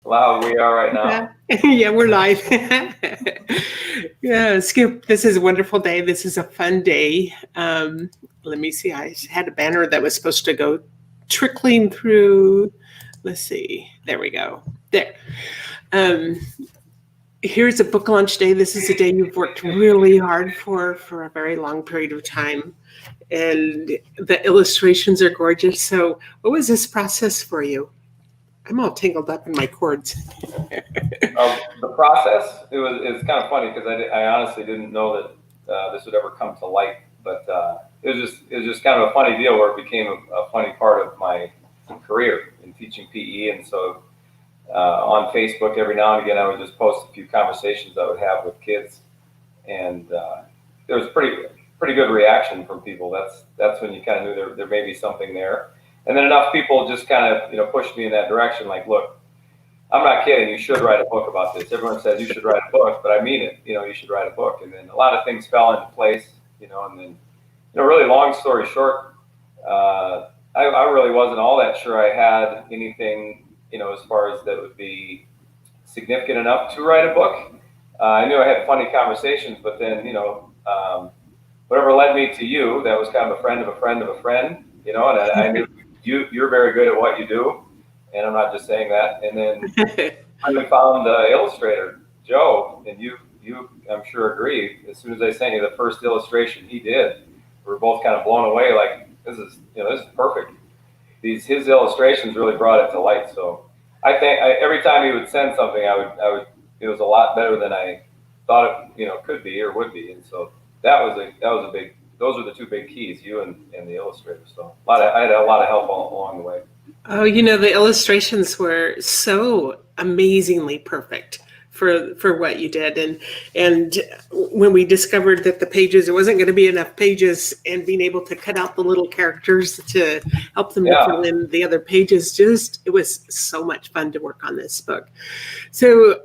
Wow, we are right now. Yeah, we're live. Yeah, Skip, this is a wonderful day. This is a fun day. Let me see. I had a banner that was supposed to go trickling through. Let's see. There we go. There. Um, Here's a book launch day. This is a day you've worked really hard for a very long period of time. And the illustrations are gorgeous. So, what was this process for you? I'm all tangled up in my cords. The process, it's kind of funny because I honestly didn't know that this would ever come to light, but it was just kind of a funny deal where it became a funny part of my career in teaching PE, and so on Facebook every now and again I would just post a few conversations I would have with kids, and there was pretty good reaction from people. That's when you kind of knew there may be something there, and then enough people just kind of pushed me in that direction. Like, look, I'm not kidding. You should write a book about this. Everyone says you should write a book, but I mean it. You should write a book. And then a lot of things fell into place. And then really long story short, I really wasn't all that sure I had anything as far as that would be significant enough to write a book. I knew I had funny conversations, but then whatever led me to you, that was kind of a friend of a friend of a friend. And I knew you're very good at what you do. And I'm not just saying that. And then I found the illustrator, Joe, and you I'm sure agree. As soon as I sent you the first illustration he did, we were both kind of blown away. Like, this is perfect. His illustrations really brought it to light. So I think every time he would send something, I would it was a lot better than I thought it could be or would be. And so that was a big. Those are the two big keys, you and the illustrator. So I had a lot of help along the way. Oh, the illustrations were so amazingly perfect for what you did. And when we discovered that the pages, it wasn't going to be enough pages, and being able to cut out the little characters to help them to fill in the other pages, it was so much fun to work on this book. So,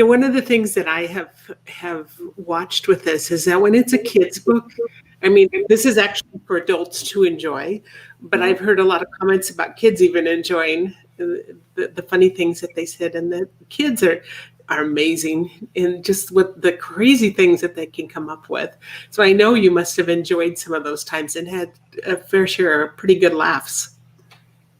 one of the things that I have watched with this is that when it's a kid's book, I mean, this is actually for adults to enjoy, but I've heard a lot of comments about kids even enjoying the funny things that they said, and the kids are amazing in just with the crazy things that they can come up with. So I know you must have enjoyed some of those times and had a fair share of pretty good laughs.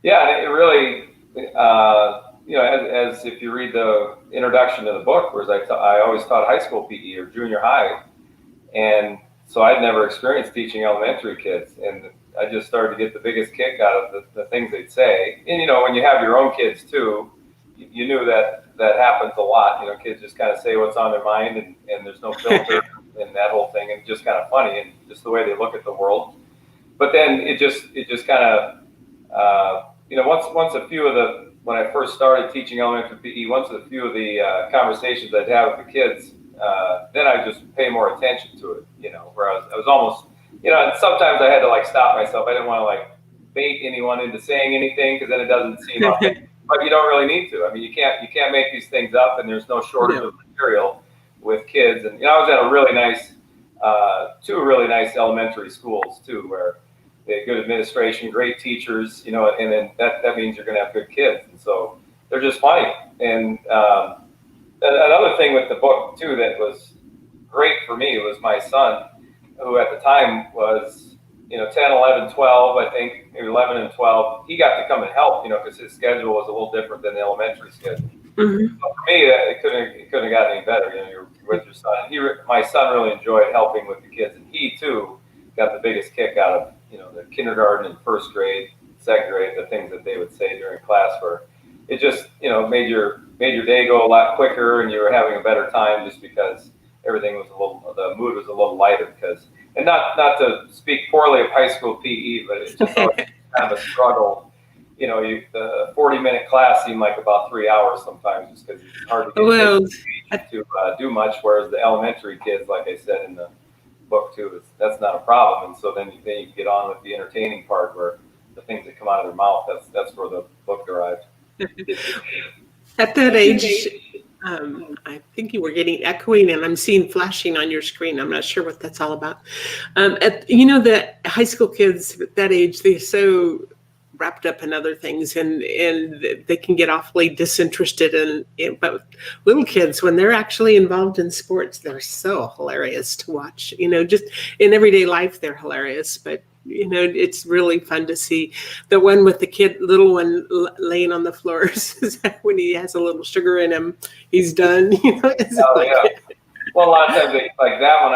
Yeah, it really, as if you read the introduction to the book, whereas I always taught high school PE or junior high, and so I'd never experienced teaching elementary kids, and I just started to get the biggest kick out of the things they'd say. And when you have your own kids too, you knew that happens a lot. Kids just kind of say what's on their mind, and there's no filter and that whole thing, and it's just kind of funny and just the way they look at the world. But then it just kind of once a few of the when I first started teaching elementary PE, once a few of the conversations I'd have with the kids, then I just pay more attention to it, where I was almost, and sometimes I had to stop myself. I didn't want to bait anyone into saying anything, because then it doesn't seem authentic. But you don't really need to. I mean, you can't make these things up, and there's no shortage of material with kids. And I was at a really nice, two really nice elementary schools too, where they had good administration, great teachers, and then that means you're going to have good kids, and so they're just funny. And another thing with the book too that was great for me was my son, who at the time was 10, 11, 12, I think, maybe 11 and 12. He got to come and help, because his schedule was a little different than the elementary schedule. Mm-hmm. So for me, it couldn't have gotten any better. You're with your son. My son really enjoyed helping with the kids, and he too got the biggest kick out of the kindergarten and first grade, second grade, the things that they would say during class, where it just made your day go a lot quicker, and you were having a better time just because everything was the mood was a little lighter. And not to speak poorly of high school PE, but it's just kind of a struggle. The 40-minute class seemed like about 3 hours sometimes, just because it's hard to get to do much. Whereas the elementary kids, like I said in the book too, that's not a problem. And so then you can get on with the entertaining part, where the things that come out of their mouth, that's where the book derived. At that age, I think you were getting echoing, and I'm seeing flashing on your screen. I'm not sure what that's all about. The high school kids at that age, they're so wrapped up in other things, and they can get awfully disinterested but little kids, when they're actually involved in sports, they're so hilarious to watch. Just in everyday life, they're hilarious, but it's really fun to see the one with the little one laying on the floor. When he has a little sugar in him, he's done. Yeah. Well, a lot of times like that one,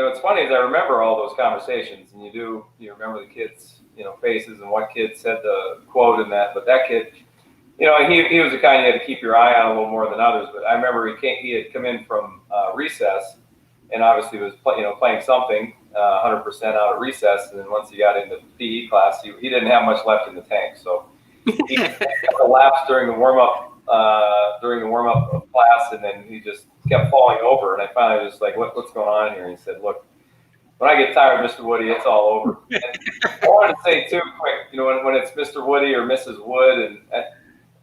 what's funny is I remember all those conversations, and you remember the kids, faces and what kid said the quote and that. But that kid, he was the kind you had to keep your eye on a little more than others. But I remember he had come in from recess, and obviously was playing something 100% out of recess. And then once he got into PE class, he didn't have much left in the tank. So he collapsed during the warm up of class, and then he just kept falling over. And I finally was just like, what's going on here? And he said, look, when I get tired, Mr. Woody, it's all over. And I wanted to say too quick, when it's Mr. Woody or Mrs. Wood, and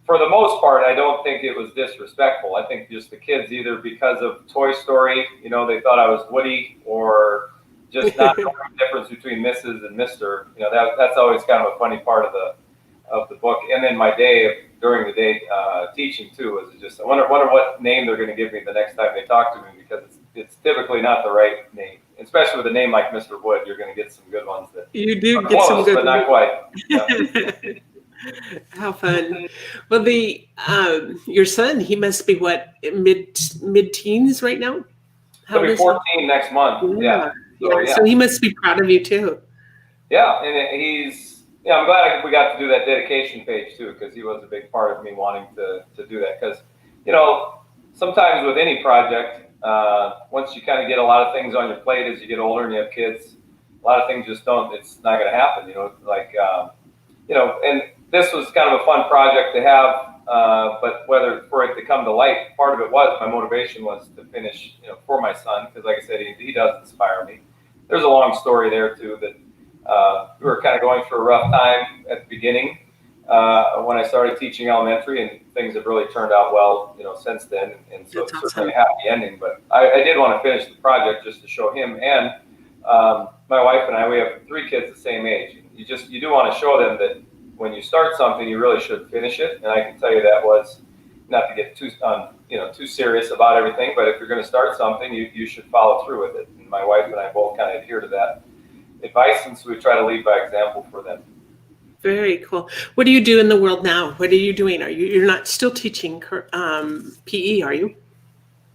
for the most part, I don't think it was disrespectful. I think just the kids, either because of Toy Story, they thought I was Woody, or just not knowing the difference between Mrs. and Mr. That's always kind of a funny part of the book. And then my day during the day teaching too was just I wonder what name they're going to give me the next time they talk to me, because it's typically not the right name. Especially with a name like Mr. Wood, you're going to get some good ones that you do get close, some good, but not quite. Yeah. How fun! Well, your son, he must be what, mid-teens right now? He'll be 14 next month. Yeah. So he must be proud of you too. Yeah, and he's. Yeah, I'm glad we got to do that dedication page too, because he was a big part of me wanting to do that. Because sometimes with any project, once you kind of get a lot of things on your plate as you get older and you have kids, a lot of things just don't. It's not going to happen. And this was kind of a fun project to have. But whether for it to come to light, part of it was my motivation was to finish, for my son, because like I said, he does inspire me. There's a long story there too that. We were kind of going through a rough time at the beginning when I started teaching elementary, and things have really turned out well, since then. And so it's certainly a happy ending. But I did want to finish the project just to show him. And my wife and I, we have 3 kids the same age. You do want to show them that when you start something, you really should finish it. And I can tell you that was not to get too serious about everything, but if you're going to start something, you should follow through with it. And my wife and I both kind of adhere to that advice, and so we try to lead by example for them. Very cool. What do you do in the world now? What are you doing? You're not still teaching PE, are you?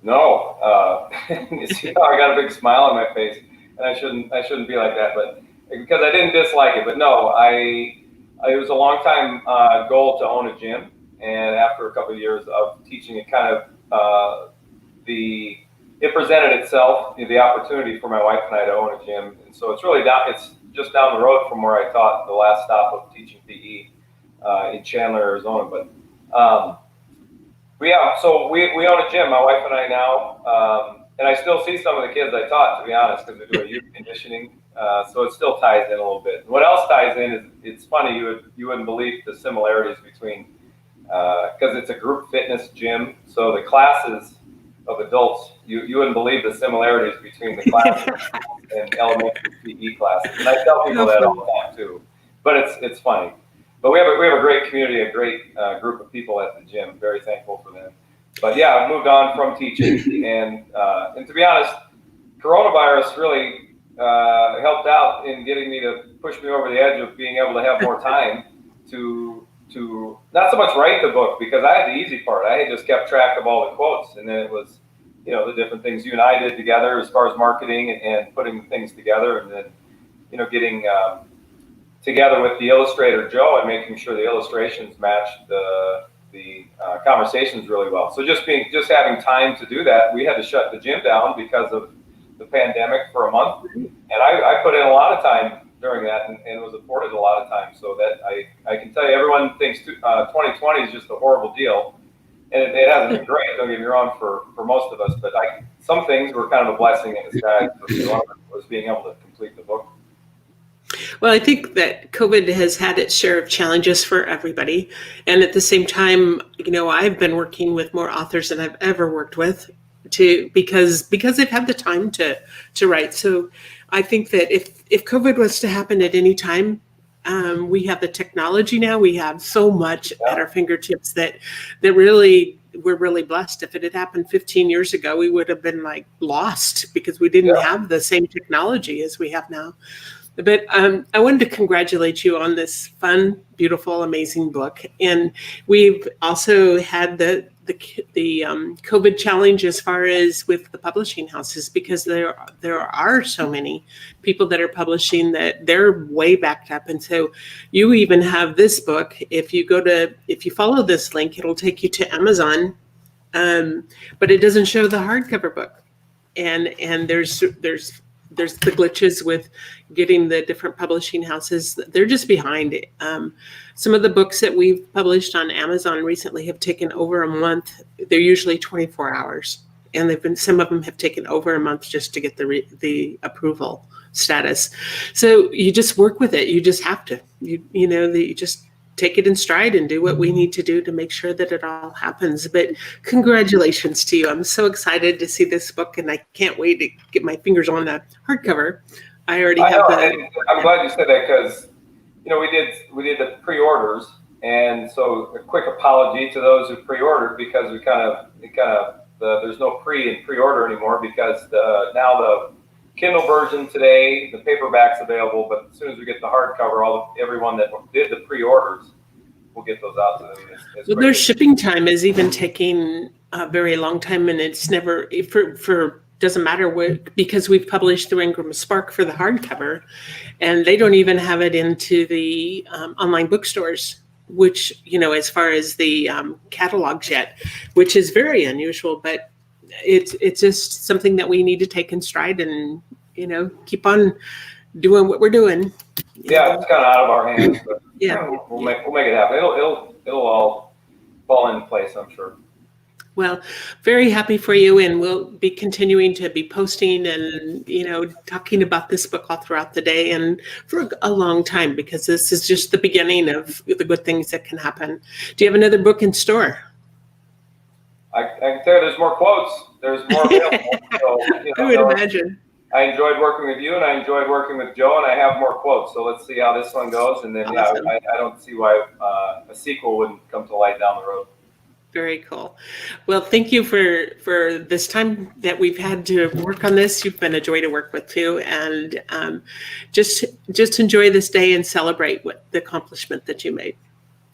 No. You see how I got a big smile on my face, and I shouldn't be like that, but because I didn't dislike it. But no, it was a long time goal to own a gym, and after a couple of years of teaching, it kind of it presented itself, the opportunity for my wife and I to own a gym. And so it's just down the road from where I taught the last stop of teaching PE in Chandler, Arizona. But we own a gym, my wife and I now, and I still see some of the kids I taught, to be honest, because we do a youth conditioning. So it still ties in a little bit. And what else ties in is, it's funny, you wouldn't believe the similarities between, because it's a group fitness gym, so the classes of adults, you wouldn't believe the similarities between the classes and elementary PE classes. And I tell people that all the time too. But it's funny. But we have a great community, a great group of people at the gym. Very thankful for them. But yeah, I've moved on from teaching, and to be honest, coronavirus really helped out in getting me to push me over the edge of being able to have more time to not so much write the book, because I had the easy part. I had just kept track of all the quotes, and then it was, the different things you and I did together as far as marketing and putting things together, and then, getting together with the illustrator Joe and making sure the illustrations matched the conversations really well. So just having time to do that, we had to shut the gym down because of the pandemic for a month, and I put in a lot of time during that, and was afforded a lot of time. So that I can tell you, everyone thinks 2020 is just a horrible deal, and it hasn't been great. Don't get me wrong, for most of us, but some things were kind of a blessing in disguise. Was being able to complete the book. Well, I think that COVID has had its share of challenges for everybody, and at the same time, I've been working with more authors than I've ever worked with, because they've had the time to write. So I think that if COVID was to happen at any time, We have the technology now. We have so much Yeah. at our fingertips that really, we're really blessed. If it had happened 15 years ago, we would have been like lost because we didn't Yeah. have the same technology as we have now. But I wanted to congratulate you on this fun, beautiful, amazing book. And we've also had the COVID challenge as far as with the publishing houses, because there are so many people that are publishing that they're way backed up. And so you even have this book. If you follow this link, it'll take you to Amazon, but it doesn't show the hardcover book. And there's the glitches with getting the different publishing houses. They're just behind it. Some of the books that we've published on Amazon recently have taken over a month. They're usually 24 hours, and some of them have taken over a month just to get the approval status. So you just work with it. You just have to. You just take it in stride and do what we need to do to make sure that it all happens. But congratulations to you. I'm so excited to see this book, and I can't wait to get my fingers on the hardcover. I already have and I'm glad you said that, because we did the pre-orders, and so a quick apology to those who pre-ordered, because there's no pre-order anymore, because now the Kindle version today, the paperback's available, but as soon as we get the hardcover, everyone that did the pre-orders, we'll get those out to them. Well, their shipping time is even taking a very long time, and it's never doesn't matter what, because we've published through Ingram Spark for the hardcover, and they don't even have it into the online bookstores, which, as far as the catalogs yet, which is very unusual, but it's just something that we need to take in stride and, keep on doing what we're doing. Yeah, it's kind of out of our hands, but yeah, we'll make it happen. It'll all fall into place, I'm sure. Well, very happy for you, and we'll be continuing to be posting and, talking about this book all throughout the day and for a long time, because this is just the beginning of the good things that can happen. Do you have another book in store? I can tell you there's more quotes. There's more available. So, I would imagine. I enjoyed working with you, and I enjoyed working with Joe, and I have more quotes. So let's see how this one goes. And then, awesome. I don't see why a sequel wouldn't come to light down the road. Very cool. Well, thank you for this time that we've had to work on this. You've been a joy to work with too, and just enjoy this day and celebrate the accomplishment that you made.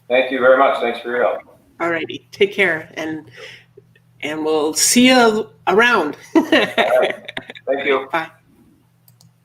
Thank you very much. Thanks for your help. All righty. Take care, and we'll see you around. All right. Thank you. Bye.